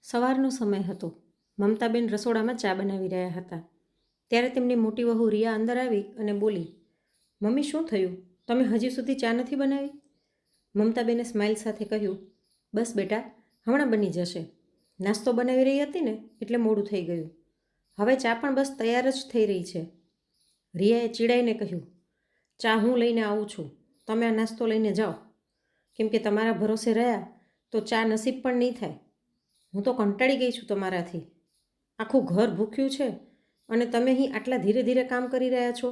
સવારનો સમય હતો. મમતાબેન રસોડામાં ચા બનાવી રહ્યા હતા. ત્યારે તેમની મોટી વહુ રિયા અંદર આવી અને બોલી, મમ્મી શું થયું? તમે હજી સુધી ચા નથી બનાવી? મમતાબેને સ્માઇલ સાથે કહ્યું, બસ બેટા, હમણાં બની જશે. નાસ્તો બનાવી રહી હતી ને એટલે મોડું થઈ ગયું. હવે ચા પણ બસ તૈયાર જ થઈ રહી છે. રિયાએ ચીડાઈને કહ્યું, ચા હું લઈને આવું છું, તમે આ નાસ્તો લઈને જાઓ. કેમ કે તમારા ભરોસે રહ્યા તો ચા નસીબ પણ નહીં થાય. હું તો કંટાળી ગઈ છું તમારાથી. આખું ઘર ભૂખ્યું છે અને તમે અહીં આટલા ધીરે ધીરે કામ કરી રહ્યા છો.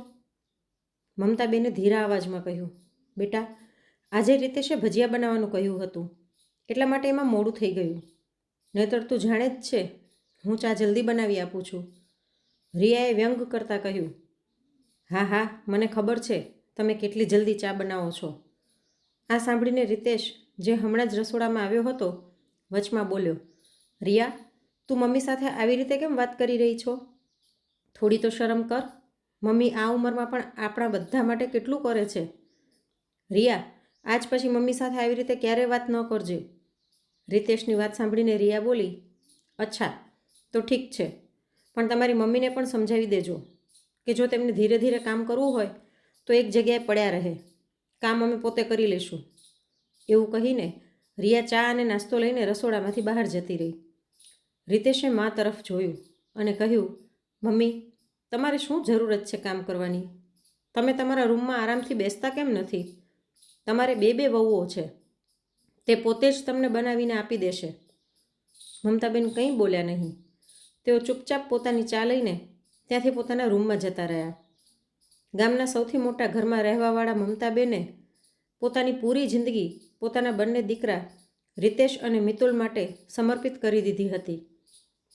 મમતાબેને ધીરા અવાજમાં કહ્યું, બેટા, આજે રીતેશે ભજીયા બનાવવાનું કહ્યું હતું, એટલા માટે એમાં મોડું થઈ ગયું. નહીંતર તું જાણે જ છે હું ચા જલ્દી બનાવી આપું છું. રિયાએ વ્યંગ કરતાં કહ્યું, હા હા, મને ખબર છે તમે કેટલી જલ્દી ચા બનાવો છો. આ સાંભળીને રીતેશ, જે હમણાં જ રસોડામાં આવ્યો હતો, વચમાં બોલ્યો, રિયા, તું મમ્મી સાથે આવી રીતે કેમ વાત કરી રહી છો? થોડી તો શરમ કર. મમ્મી આ ઉંમરમાં પણ આપણા બધા માટે કેટલું કરે છે. રિયા, આજ પછી મમ્મી સાથે આવી રીતે ક્યારેય વાત ન કરજે. રીતેશની વાત સાંભળીને રિયા બોલી, અચ્છા, તો ઠીક છે, પણ તમારી મમ્મીને પણ સમજાવી દેજો કે જો તેમને ધીરે ધીરે કામ કરવું હોય તો એક જગ્યાએ પડ્યા રહે. કામ અમે પોતે કરી લઈશું. એવું કહીને રિયા ચા અને નાસ્તો લઈને રસોડામાંથી બહાર જતી રહી. રીતેશે મા તરફ જોયું અને કહ્યું, મમ્મી, તમારે શું જરૂરત છે કામ કરવાની? તમે તમારા રૂમમાં આરામથી બેસતા કેમ નથી? તમારે બે વહુઓ છે, તે પોતે જ તમને બનાવીને આપી દેશે. મમતાબેન કંઈ બોલ્યા નહીં. તેઓ ચૂપચાપ પોતાની ચા લઈને ત્યાંથી પોતાના રૂમમાં જતા રહ્યા. ગામના સૌથી મોટા ઘરમાં રહેવાવાળા મમતાબેને પોતાની પૂરી જિંદગી પોતાના બંને દીકરા રીતેશ અને મિતુલ માટે સમર્પિત કરી દીધી હતી.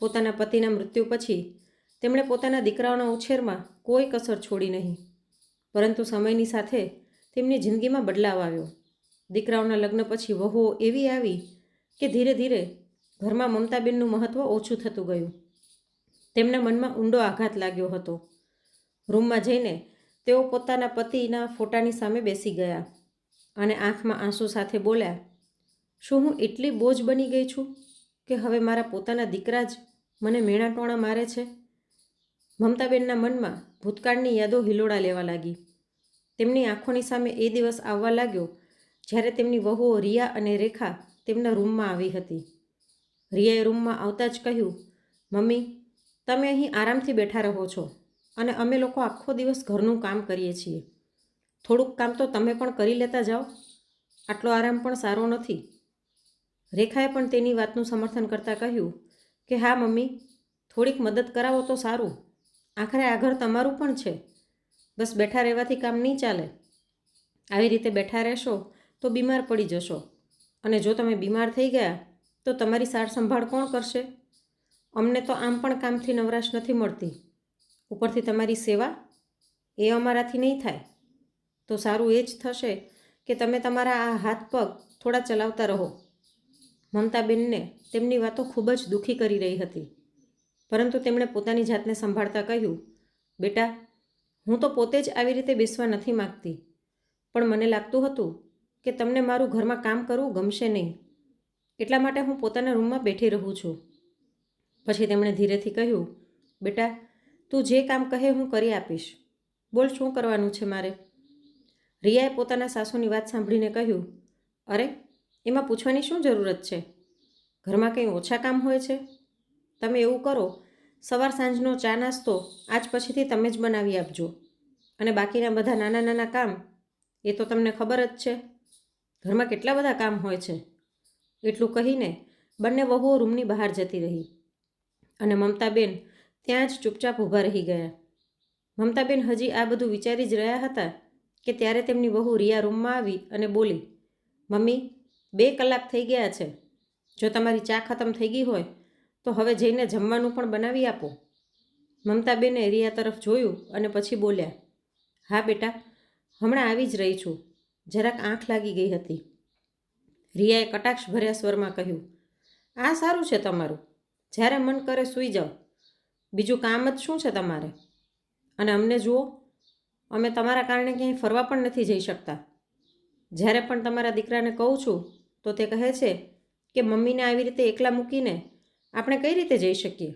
પોતાના પતિના મૃત્યુ પછી તેમણે પોતાના દીકરાઓના ઉછેરમાં કોઈ કસર છોડી નહીં. પરંતુ સમયની સાથે તેમની જિંદગીમાં બદલાવ આવ્યો. દીકરાઓના લગ્ન પછી વહુઓ એવી આવી કે ધીરે ધીરે ઘરમાં મમતાબેનનું મહત્ત્વ ઓછું થતું ગયું. તેમના મનમાં ઊંડો આઘાત લાગ્યો હતો. રૂમમાં જઈને તેઓ પોતાના પતિના ફોટાની સામે બેસી ગયા અને આંખમાં આંસુ સાથે બોલ્યા, શું હું એટલી બોજ બની ગઈ છું કે હવે મારા પોતાના દીકરા જ મને મેણા ટોણા મારે છે? મમતાબેનના મનમાં ભૂતકાળની યાદો હિલોડા લેવા લાગી. તેમની આંખોની સામે એ દિવસ આવવા લાગ્યો જ્યારે તેમની વહુઓ રિયા અને રેખા તેમના રૂમમાં આવી હતી. રિયાએ રૂમમાં આવતા જ કહ્યું, મમ્મી, તમે અહીં આરામથી બેઠા રહો છો અને અમે લોકો આખો દિવસ ઘરનું કામ કરીએ છીએ. થોડુંક કામ તો તમે પણ કરી લેતા જાઓ. આટલો આરામ પણ સારો નથી. રેખાએ પણ તેની વાતનું સમર્થન કરતાં કહ્યું કે હા મમ્મી, થોડીક મદદ કરાવો તો સારું. આખરે આ ઘર તમારું પણ છે. બસ બેઠા રહેવાથી કામ નહીં ચાલે. આવી રીતે બેઠા રહેશો તો બીમાર પડી જશો અને જો તમે બીમાર થઈ ગયા તો તમારી સાર સંભાળ કોણ કરશે? અમને તો આમ પણ કામથી નવરાશ નથી મળતી, ઉપરથી તમારી સેવા, એ અમારાથી નહીં થાય. તો સારું એ જ થશે કે તમે તમારા આ હાથ પગ થોડા ચલાવતા રહો. મમતાબેનને તેમની વાતો ખૂબ જ દુઃખી કરી રહી હતી, પરંતુ તેમણે પોતાની જાતને સંભાળતા કહ્યું, બેટા, હું તો પોતે જ આવી રીતે બેસવા નથી માગતી, પણ મને લાગતું હતું કે તમને મારું ઘરમાં કામ કરવું ગમશે નહીં, એટલા માટે હું પોતાના રૂમમાં બેઠી રહું છું. પછી તેમણે ધીરેથી કહ્યું, બેટા, તું જે કામ કહે હું કરી આપીશ. બોલ, શું કરવાનું છે મારે? રિયાએ પોતાના સાસુની વાત સાંભળીને કહ્યું, અરે, એમાં પૂછવાની શું જરૂરત છે? ઘરમાં કંઈ ઓછા કામ હોય છે? તમે એવું કરો, સવાર સાંજનો ચા નાસ્તો આજ પછીથી તમે જ બનાવી આપજો અને બાકીના બધા નાના નાના કામ એ તો તમને ખબર જ છે. ઘરમાં કેટલા બધા કામ હોય છે. એટલું કહીને બંને વહુઓ રૂમની બહાર જતી રહી અને મમતાબેન ત્યાં જ ચૂપચાપ ઊભા રહી ગયા. મમતાબેન હજી આ બધું વિચારી જ રહ્યા હતા કે ત્યારે તેમની વહુ રિયા રૂમમાં આવી અને બોલી, મમ્મી, 2 કલાક થઈ ગયા છે. જો તમારી ચા ખતમ થઈ ગઈ હોય તો હવે જઈને જમવાનું પણ બનાવી આપો. મમતાબેને રિયા તરફ જોયું અને પછી બોલ્યા, હા બેટા, હમણાં આવી જ રહી છું, જરાક આંખ લાગી ગઈ હતી. રિયાએ કટાક્ષ ભર્યા સ્વરમાં કહ્યું, આ સારું છે તમારું, જ્યારે મન કરે સૂઈ જાઓ. બીજું કામ જ શું છે તમારે? અને અમને જુઓ, અમે તમારા કારણે ક્યાંય ફરવા પણ નથી જઈ શકતા. જ્યારે પણ તમારા દીકરાને કહું છું તો તે કહે છે કે મમ્મીને આવી રીતે એકલા મૂકીને આપણે કઈ રીતે જઈ શકીએ?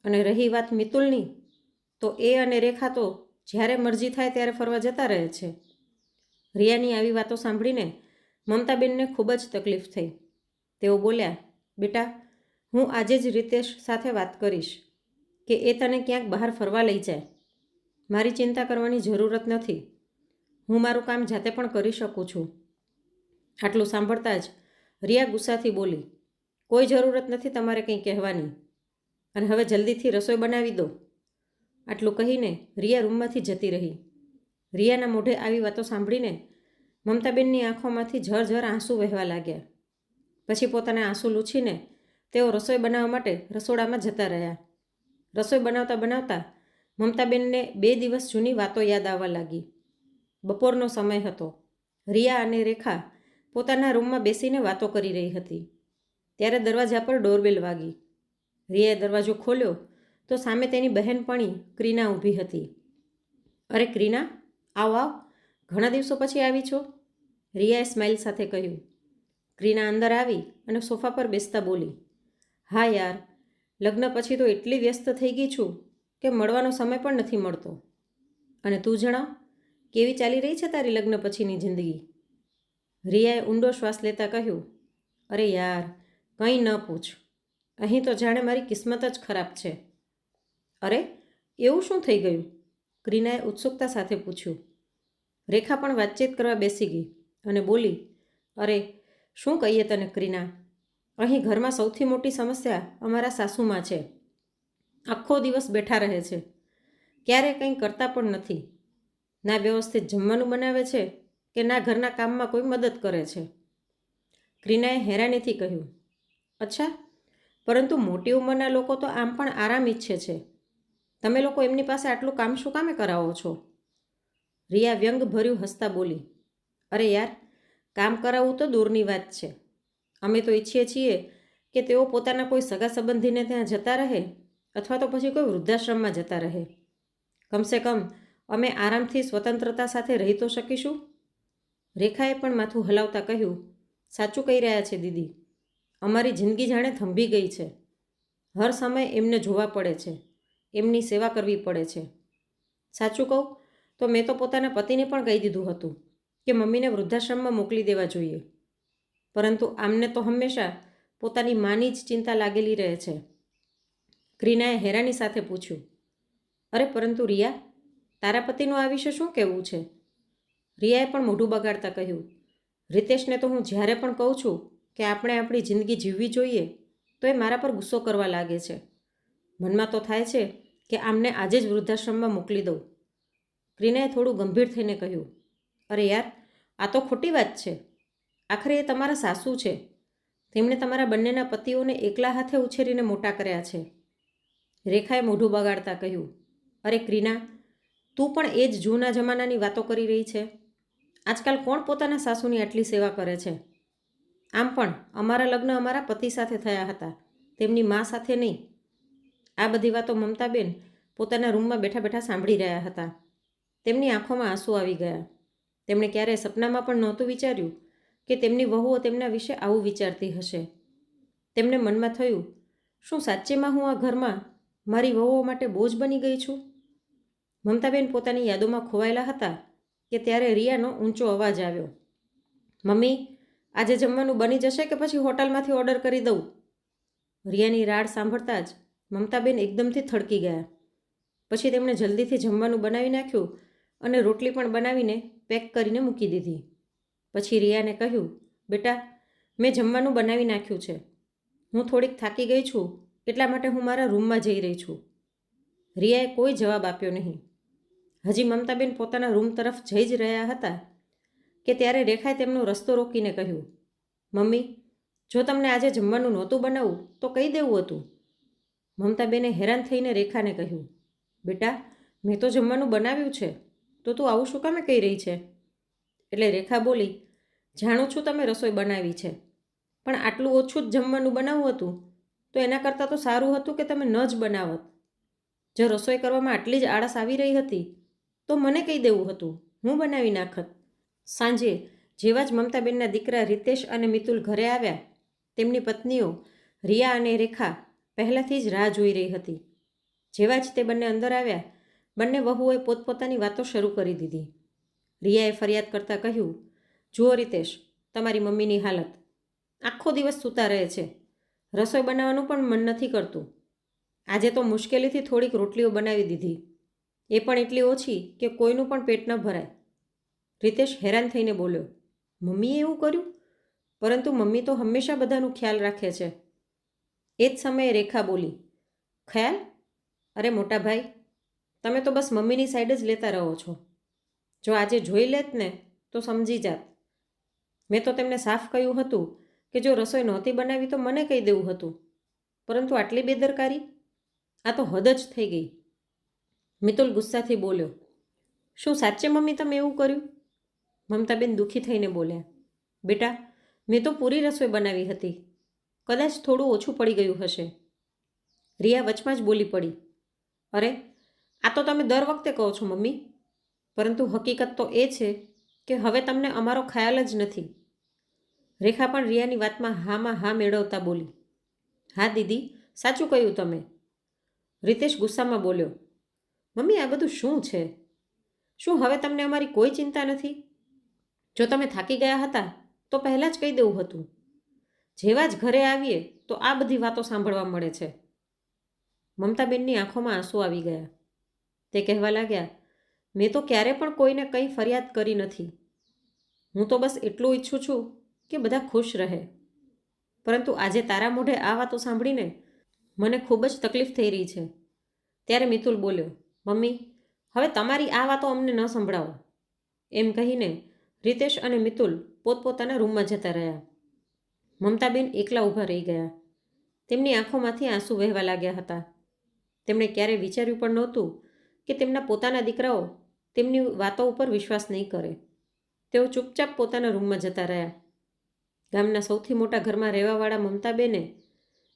અને રહી વાત મિતુલની, તો એ અને રેખા તો જ્યારે મરજી થાય ત્યારે ફરવા જતા રહે છે. રિયાની આવી વાતો સાંભળીને મમતાબેનને ખૂબ જ તકલીફ થઈ. તેઓ બોલ્યા, બેટા, હું આજે જ રીતેશ સાથે વાત કરીશ કે એ તને ક્યાંક બહાર ફરવા લઈ જાય. મારી ચિંતા કરવાની જરૂરત નથી. હું મારું કામ જાતે પણ કરી શકું છું. આટલું સાંભળતા જ રિયા ગુસ્સાથી બોલી, કોઈ જરૂરત નથી તમારે કંઈ કહેવાની, અને હવે જલ્દીથી રસોઈ બનાવી દો. આટલું કહીને રિયા રૂમમાંથી જતી રહી. રિયાના મોઢે આવી વાતો સાંભળીને મમતાબેનની આંખોમાંથી ઝરઝર આંસુ વહેવા લાગ્યા. પછી પોતાના આંસુ લૂછીને તેઓ રસોઈ બનાવવા માટે રસોડામાં જતા રહ્યા. રસોઈ બનાવતા બનાવતા મમતાબેનને 2 દિવસ જૂની વાતો યાદ આવવા લાગી. બપોરનો સમય હતો. રિયા અને રેખા પોતાના રૂમમાં બેસીને વાતો કરી રહી હતી. ત્યારે દરવાજા પર ડોરબેલ વાગી. રિયાએ દરવાજો ખોલ્યો તો સામે તેની બહેનપણી ક્રીના ઊભી હતી. અરે ક્રીના, આવ આવ, ઘણા દિવસો પછી આવી છો, રિયાએ સ્માઇલ સાથે કહ્યું. ક્રીના અંદર આવી અને સોફા પર બેસતા બોલી, હા યાર, લગ્ન પછી તો એટલી વ્યસ્ત થઈ ગઈ છું કે મળવાનો સમય પણ નથી મળતો. અને તું જણાવ, કેવી ચાલી રહી છે તારી લગ્ન પછીની જિંદગી? રિયાએ ઊંડો શ્વાસ લેતા કહ્યું, અરે યાર, કંઈ ન પૂછ. અહીં તો જાણે મારી કિસ્મત જ ખરાબ છે. અરે, એવું શું થઈ ગયું? ક્રીનાએ ઉત્સુકતા સાથે પૂછ્યું. રેખા પણ વાતચીત કરવા બેસી ગઈ અને બોલી, અરે શું કહીએ તને ક્રીના, અહીં ઘરમાં સૌથી મોટી સમસ્યા અમારા સાસુમાં છે. આખો દિવસ બેઠા રહે છે, ક્યારેય કંઈ કરતા પણ નથી. ના વ્યવસ્થિત જમવાનું બનાવે છે કે ના ઘરના કામમાં કોઈ મદદ કરે છે. ક્રીનાએ હેરાનીથી કહ્યું, અચ્છા, પરંતુ મોટી ઉંમરના લોકો તો આમ પણ આરામ ઈચ્છે છે. તમે લોકો એમની પાસે આટલું કામ શું કામે કરાવો છો? રિયા વ્યંગભર્યું હસતા બોલી, અરે યાર, કામ કરાવવું તો દૂરની વાત છે. અમે તો ઈચ્છીએ છીએ કે તેઓ પોતાના કોઈ સગા સંબંધીને ત્યાં જતા રહે અથવા તો પછી કોઈ વૃદ્ધાશ્રમમાં જતા રહે. કમસે કમ અમે આરામથી સ્વતંત્રતા સાથે રહી તો શકીશું. રેખાએ પણ માથું હલાવતા કહ્યું, સાચું કહી રહ્યા છે દીદી, અમારી જિંદગી જાણે થંભી ગઈ છે. હર સમય એમને જોવા પડે છે, એમની સેવા કરવી પડે છે. સાચું કહું તો મેં તો પોતાના પતિને પણ કહી દીધું હતું કે મમ્મીને વૃદ્ધાશ્રમમાં મોકલી દેવા જોઈએ, પરંતુ આમને તો હંમેશા પોતાની માની જ ચિંતા લાગેલી રહે છે. ક્રીનાએ હેરાની સાથે પૂછ્યું, અરે પરંતુ રિયા, તારા પતિનું આ વિશે શું કહેવું છે? રિયાએ પણ મોઢું બગાડતા કહ્યું, રીતેશને તો હું જ્યારે પણ કહું છું કે આપણે આપણી જિંદગી જીવવી જોઈએ તો એ મારા પર ગુસ્સો કરવા લાગે છે. મનમાં તો થાય છે કે આમને આજે જ વૃદ્ધાશ્રમમાં મોકલી દઉં. ક્રીનાએ થોડું ગંભીર થઈને કહ્યું, અરે યાર, આ તો ખોટી વાત છે. આખરે એ તમારા સાસુ છે. તેમણે તમારા બંનેના પતિઓને એકલા હાથે ઉછેરીને મોટા કર્યા છે. રેખાએ મોઢું બગાડતા કહ્યું, અરે ક્રીના, તું પણ એ જ જૂના જમાનાની વાતો કરી રહી છે. આજકાલ કોણ પોતાના સાસુની આટલી સેવા કરે છે? આમ પણ અમારા લગ્ન અમારા પતિ સાથે થયા હતા, તેમની મા સાથે નહીં. આ બધી વાતો મમતાબેન પોતાના રૂમમાં બેઠા બેઠા સાંભળી રહ્યા હતા. તેમની આંખોમાં આંસુ આવી ગયા. તેમણે ક્યારેય સપનામાં પણ નહોતું વિચાર્યું કે તેમની વહુઓ તેમના વિશે આવું વિચારતી હશે. તેમને મનમાં થયું, શું સાચેમાં હું આ ઘરમાં મારી વહુઓ માટે બોજ બની ગઈ છું? મમતાબેન પોતાની યાદોમાં ખોવાયેલા હતા કે ત્યારે રિયાનો ઊંચો અવાજ આવ્યો, મમ્મી, આજે જમવાનું બની જશે કે પછી હોટલમાંથી ઓર્ડર કરી દઉં? રિયાની રાડ સાંભળતા જ મમતાબેન એકદમથી થડકી ગયા. પછી તેમણે જલ્દીથી જમવાનું બનાવી નાખ્યું અને રોટલી પણ બનાવીને પેક કરીને મૂકી દીધી. પછી રિયાને કહ્યું, બેટા, મેં જમવાનું બનાવી નાખ્યું છે. હું થોડીક થાકી ગઈ છું, એટલા માટે હું મારા રૂમમાં જઈ રહી છું. રિયાએ કોઈ જવાબ આપ્યો નહીં. હજી મમતાબેન પોતાના રૂમ તરફ જઈ જ રહ્યા હતા કે ત્યારે રેખાએ તેમનો રસ્તો રોકીને કહ્યું, મમ્મી, જો તમને આજે જમવાનું નહોતું બનાવવું તો કહી દેવું હતું. મમતાબેને હેરાન થઈને રેખાને કહ્યું, બેટા, મેં તો જમવાનું બનાવ્યું છે, તો તું આવું શું કામે કહી રહી છે? એટલે રેખા બોલી, જાણું છું તમે રસોઈ બનાવી છે, પણ આટલું ઓછું જ જમવાનું બનાવવું હતું તો એના કરતાં તો સારું હતું કે તમે ન જ બનાવત. જો રસોઈ કરવામાં આટલી જ આળસ આવી રહી હતી તો મને કહી દેવું હતું, હું બનાવી નાખત. સાંજે જેવા જ મમતાબેનના દીકરા રીતેશ અને મિતુલ ઘરે આવ્યા, તેમની પત્નીઓ રિયા અને રેખા પહેલાંથી જ રાહ જોઈ રહી હતી. જેવા જ તે બંને અંદર આવ્યા, બંને વહુઓએ પોતપોતાની વાતો શરૂ કરી દીધી. રિયાએ ફરિયાદ કરતાં કહ્યું, જુઓ રીતેશ, તમારી મમ્મીની હાલત. આખો દિવસ સૂતા રહે છે. રસોઈ બનાવવાનું પણ મન નથી કરતું. આજે તો મુશ્કેલીથી થોડીક રોટલીઓ બનાવી દીધી, એ પણ એટલી ઓછી કે કોઈનું પણ પેટ ન ભરાય. રીતેશ હેરાન થઈને બોલ્યો, મમ્મીએ એવું કર્યું? પરંતુ મમ્મી તો હંમેશા બધાનું ખ્યાલ રાખે છે. એ જ સમયે રેખા બોલી, ખ્યાલ? અરે મોટા ભાઈ, તમે તો બસ મમ્મીની સાઈડ જ લેતા રહો છો. જો આજે જોઈ લેત ને તો સમજી જાત. મેં તો તેમને સાફ કહ્યું હતું કે જો રસોઈ નહોતી બનાવી તો મને કહી દેવું હતું, પરંતુ આટલી બેદરકારી? આ તો હદ જ થઈ ગઈ. મિતુલ ગુસ્સાથી બોલ્યો, શું સાચે મમ્મી તમે એવું કર્યું? મમતાબેન દુઃખી થઈને બોલ્યા, બેટા, મેં તો પૂરી રસોઈ બનાવી હતી. કદાચ થોડું ઓછું પડી ગયું હશે. રિયા વચમાં જ બોલી પડી, અરે, આ તો તમે દર વખતે કહો છો મમ્મી, પરંતુ હકીકત તો એ છે કે હવે તમને અમારો ખ્યાલ જ નથી. રેખા પણ રિયાની વાતમાં હામાં હા મેળવતા બોલી, હા દીદી, સાચું કહ્યું તમે. રીતેશ ગુસ્સામાં બોલ્યો, મમ્મી આ બધું શું છે? શું હવે તમને અમારી કોઈ ચિંતા નથી? જો તમે થાકી ગયા હતા તો પહેલાં જ કહી દેવું હતું. જેવા જ ઘરે આવીએ તો આ બધી વાતો સાંભળવા મળે છે. મમતાબેનની આંખોમાં આંસુ આવી ગયા. તે કહેવા લાગ્યા, મેં તો ક્યારે પણ કોઈને કંઈ ફરિયાદ કરી નથી. હું તો બસ એટલું ઈચ્છું છું કે બધા ખુશ રહે. પરંતુ આજે તારા મોઢે આ વાતો સાંભળીને મને ખૂબ જ તકલીફ થઈ રહી છે. ત્યારે મિતુલ બોલ્યો, મમ્મી, હવે તમારી આ વાતો અમને ન સંભળાવો. એમ કહીને રીતેશ અને મિતુલ પોતપોતાના રૂમમાં જતા રહ્યા. મમતાબેન એકલા ઊભા રહી ગયા. તેમની આંખોમાંથી આંસુ વહેવા લાગ્યા હતા. તેમણે ક્યારેય વિચાર્યું પણ નહોતું કે તેમના પોતાના દીકરાઓ તેમની વાતો ઉપર વિશ્વાસ નહીં કરે. તેઓ ચૂપચાપ પોતાના રૂમમાં જતા રહ્યા. ગામના સૌથી મોટા ઘરમાં રહેવાવાળા મમતાબેને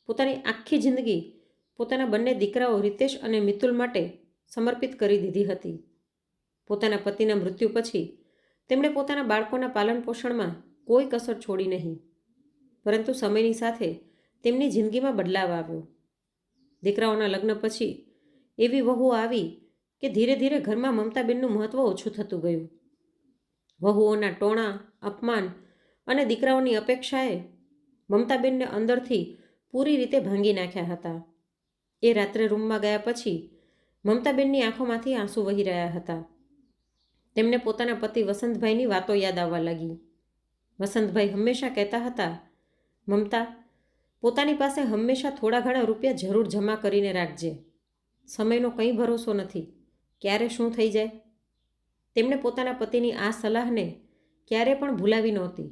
પોતાની આખી જિંદગી પોતાના બંને દીકરાઓ રીતેશ અને મિતુલ માટે સમર્પિત કરી દીધી હતી. પોતાના પતિના મૃત્યુ પછી તેમણે પોતાના બાળકોના પાલન પોષણમાં કોઈ કસર છોડી નહીં. પરંતુ સમયની સાથે તેમની જિંદગીમાં બદલાવ આવ્યો. દીકરાઓના લગ્ન પછી એવી વહુઓ આવી કે ધીરે ધીરે ઘરમાં મમતાબેનનું મહત્ત્વ ઓછું થતું ગયું. વહુઓના ટોણા, અપમાન અને દીકરાઓની અપેક્ષાએ મમતાબેનને અંદરથી પૂરી રીતે ભાંગી નાખ્યા હતા. એ રાત્રે રૂમમાં ગયા પછી મમતાબેનની આંખોમાંથી આંસુ વહી રહ્યા હતા. તેમને પોતાના પતિ વસંતભાઈની વાતો યાદ આવવા લાગી. વસંતભાઈ હંમેશા કહેતા હતા, મમતા, પોતાની પાસે હંમેશા થોડા ઘણા રૂપિયા જરૂર જમા કરીને રાખજે. સમયનો કંઈ ભરોસો નથી, ક્યારે શું થઈ જાય. તેમણે પોતાના પતિની આ સલાહને ક્યારે પણ ભૂલાવી નહોતી.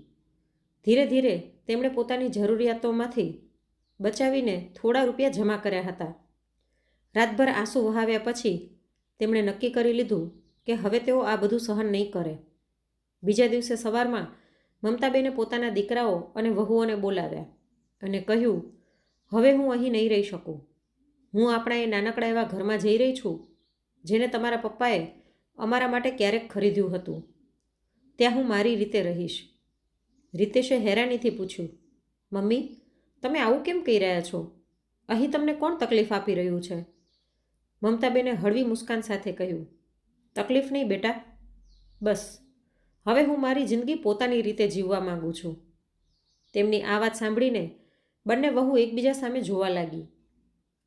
ધીરે ધીરે તેમણે પોતાની જરૂરિયાતોમાંથી બચાવીને થોડા રૂપિયા જમા કર્યા હતા. રાતભર આંસુ વહાવ્યા પછી તેમણે નક્કી કરી લીધું કે હવે તેઓ આ બધું સહન નહીં કરે. બીજા દિવસે સવારમાં મમતાબેને પોતાના દીકરાઓ અને વહુઓને બોલાવ્યા અને કહ્યું, હવે હું અહીં નહીં રહી શકું. હું આપણા એ નાનકડા એવા ઘરમાં જઈ રહી છું જેને તમારા પપ્પાએ અમારા માટે ક્યારેક ખરીદ્યું હતું. ત્યાં હું મારી રીતે રહીશ. રીતેશે હેરાનીથી પૂછ્યું, મમ્મી, તમે આવું કેમ કહી રહ્યા છો? અહીં તમને કોણ તકલીફ આપી રહ્યું છે? મમતાબેને હળવી મુસ્કાન સાથે કહ્યું, તકલીફ નહીં બેટા, બસ હવે હું મારી જિંદગી પોતાની રીતે જીવવા માગું છું. તેમની આ વાત સાંભળીને બંને વહુ એકબીજા સામે જોવા લાગી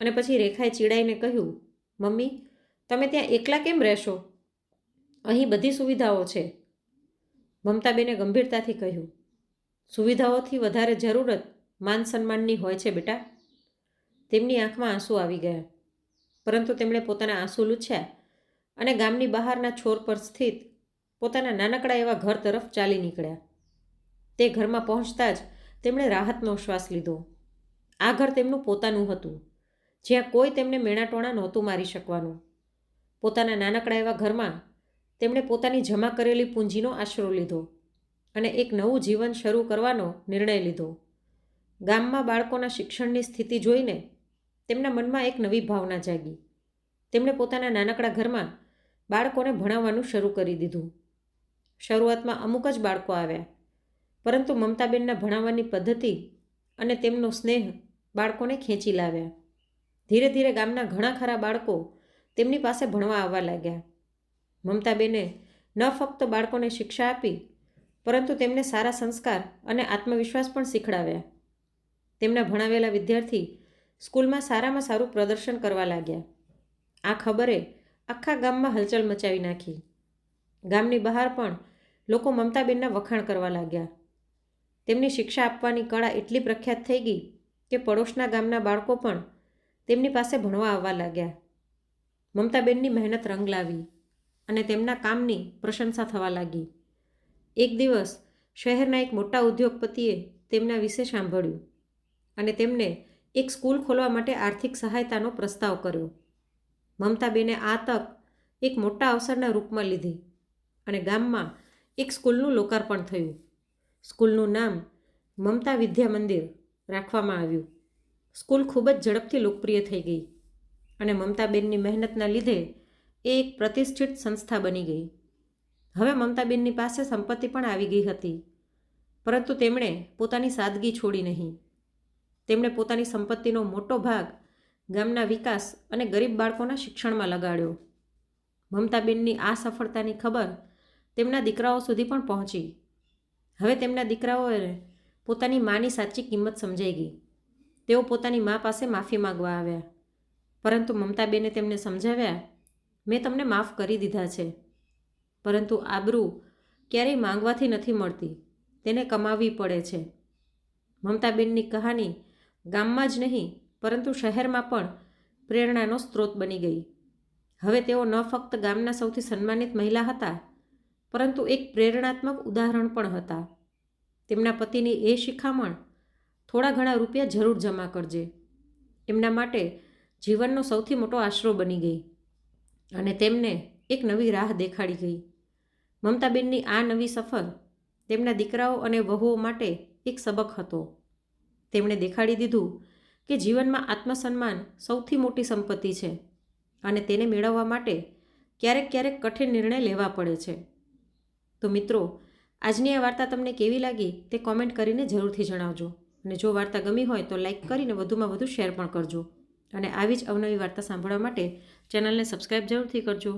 અને પછી રેખાએ ચીડાઈને કહ્યું, મમ્મી, તમે ત્યાં એકલા કેમ રહેશો? અહીં બધી સુવિધાઓ છે. મમતાબેને ગંભીરતાથી કહ્યું, સુવિધાઓથી વધારે જરૂરત માન સન્માનની હોય છે બેટા. તેમની આંખમાં આંસુ આવી ગયા, પરંતુ તેમણે પોતાના આંસુ લૂછ્યા અને ગામની બહારના છોર પર સ્થિત પોતાના નાનકડા એવા ઘર તરફ ચાલી નીકળ્યા. તે ઘરમાં પહોંચતા જ તેમણે રાહતનો શ્વાસ લીધો. આ ઘર તેમનું પોતાનું હતું, જ્યાં કોઈ તેમને મેણાટોણા નહોતું મારી શકવાનું. પોતાના નાનકડા એવા ઘરમાં તેમણે પોતાની જમા કરેલી પૂંજીનો આશરો લીધો અને એક નવું જીવન શરૂ કરવાનો નિર્ણય લીધો. ગામમાં બાળકોના શિક્ષણની સ્થિતિ જોઈને તેમના મનમાં એક નવી ભાવના જાગી. તેમણે પોતાના નાનકડા ઘરમાં બાળકોને ભણાવવાનું શરૂ કરી દીધું. શરૂઆતમાં અમુક જ બાળકો આવ્યા, પરંતુ મમતાબેનના ભણાવવાની પદ્ધતિ અને તેમનો સ્નેહ બાળકોને ખેંચી લાવ્યા. ધીરે ધીરે ગામના ઘણા ખરા બાળકો તેમની પાસે ભણવા આવવા લાગ્યા. મમતાબેને ન ફક્ત બાળકોને શિક્ષા આપી, પરંતુ તેમને સારા સંસ્કાર અને આત્મવિશ્વાસ પણ શીખડાવ્યા. તેમના ભણાવેલા વિદ્યાર્થી સ્કૂલમાં સારામાં સારું પ્રદર્શન કરવા લાગ્યા. આ ખબરે આખા ગામમાં હલચલ મચાવી નાખી. ગામની બહાર પણ લોકો મમતાબેનના વખાણ કરવા લાગ્યા. તેમની શિક્ષા આપવાની કળા એટલી પ્રખ્યાત થઈ ગઈ કે પડોશના ગામના બાળકો પણ તેમની પાસે ભણવા આવવા લાગ્યા. મમતાબેનની મહેનત રંગ લાવી અને તેમના કામની પ્રશંસા થવા લાગી. એક દિવસ શહેરના એક મોટા ઉદ્યોગપતિએ તેમના વિશે સાંભળ્યું અને તેમને એક સ્કૂલ ખોલવા માટે આર્થિક સહાયતાનો પ્રસ્તાવ કર્યો. મમતાબેને આ તક એક મોટા અવસરના રૂપમાં લીધી અને ગામમાં એક સ્કૂલનું લોકાર્પણ થયું. સ્કૂલનું નામ મમતા વિદ્યા મંદિર રાખવામાં આવ્યું. સ્કૂલ ખૂબ જ ઝડપથી લોકપ્રિય થઈ ગઈ અને મમતાબેનની મહેનતના લીધે એ એક પ્રતિષ્ઠિત સંસ્થા બની ગઈ. હવે મમતાબેનની પાસે સંપત્તિ પણ આવી ગઈ હતી, પરંતુ તેમણે પોતાની સાદગી છોડી નહીં. તેમણે પોતાની સંપત્તિનો મોટો ભાગ ગામના વિકાસ અને ગરીબ બાળકોના શિક્ષણમાં લગાડ્યો. મમતાબેનની આ સફળતાની ખબર તેમના દીકરાઓ સુધી પણ પહોંચી. હવે તેમના દીકરાઓએ પોતાની માની સાચી કિંમત સમજાઈ ગઈ. તેઓ પોતાની મા પાસે માફી માગવા આવ્યા, પરંતુ મમતાબેને તેમને સમજાવ્યા, મેં તમને માફ કરી દીધા છે, પરંતુ આબરૂ ક્યારેય માંગવાથી નથી મળતી, તેને કમાવવી પડે છે. મમતાબેનની કહાની ગામમાં જ નહીં પરંતુ શહેરમાં પણ પ્રેરણાનો સ્ત્રોત બની ગઈ. હવે તેઓ ન ફક્ત ગામના સૌથી સન્માનિત મહિલા હતા, પરંતુ એક પ્રેરણાત્મક ઉદાહરણ પણ હતા. તેમના પતિની એ શિખામણ, થોડા ઘણા રૂપિયા જરૂર જમા કરજે, એમના માટે જીવનનો સૌથી મોટો આશરો બની ગઈ અને તેમને એક નવી રાહ દેખાડી ગઈ. મમતાબેનની આ નવી સફર તેમના દીકરાઓ અને વહુઓ માટે એક સબક હતો. તેમણે દેખાડી દીધું કે જીવનમાં આત્મસન્માન સૌથી મોટી સંપત્તિ છે અને તેને મેળવવા માટે ક્યારેક ક્યારેક કઠિન નિર્ણય લેવા પડે છે. તો મિત્રો, આજની આ વાર્તા તમને કેવી લાગી તે કોમેન્ટ કરીને જરૂરથી જણાવજો. અને જો વાર્તા ગમી હોય તો લાઈક કરીને વધુમાં વધુ શેર પણ કરજો. અને આવી જ અવનવી વાર્તા સાંભળવા માટે ચેનલને સબસ્ક્રાઈબ જરૂરથી કરજો.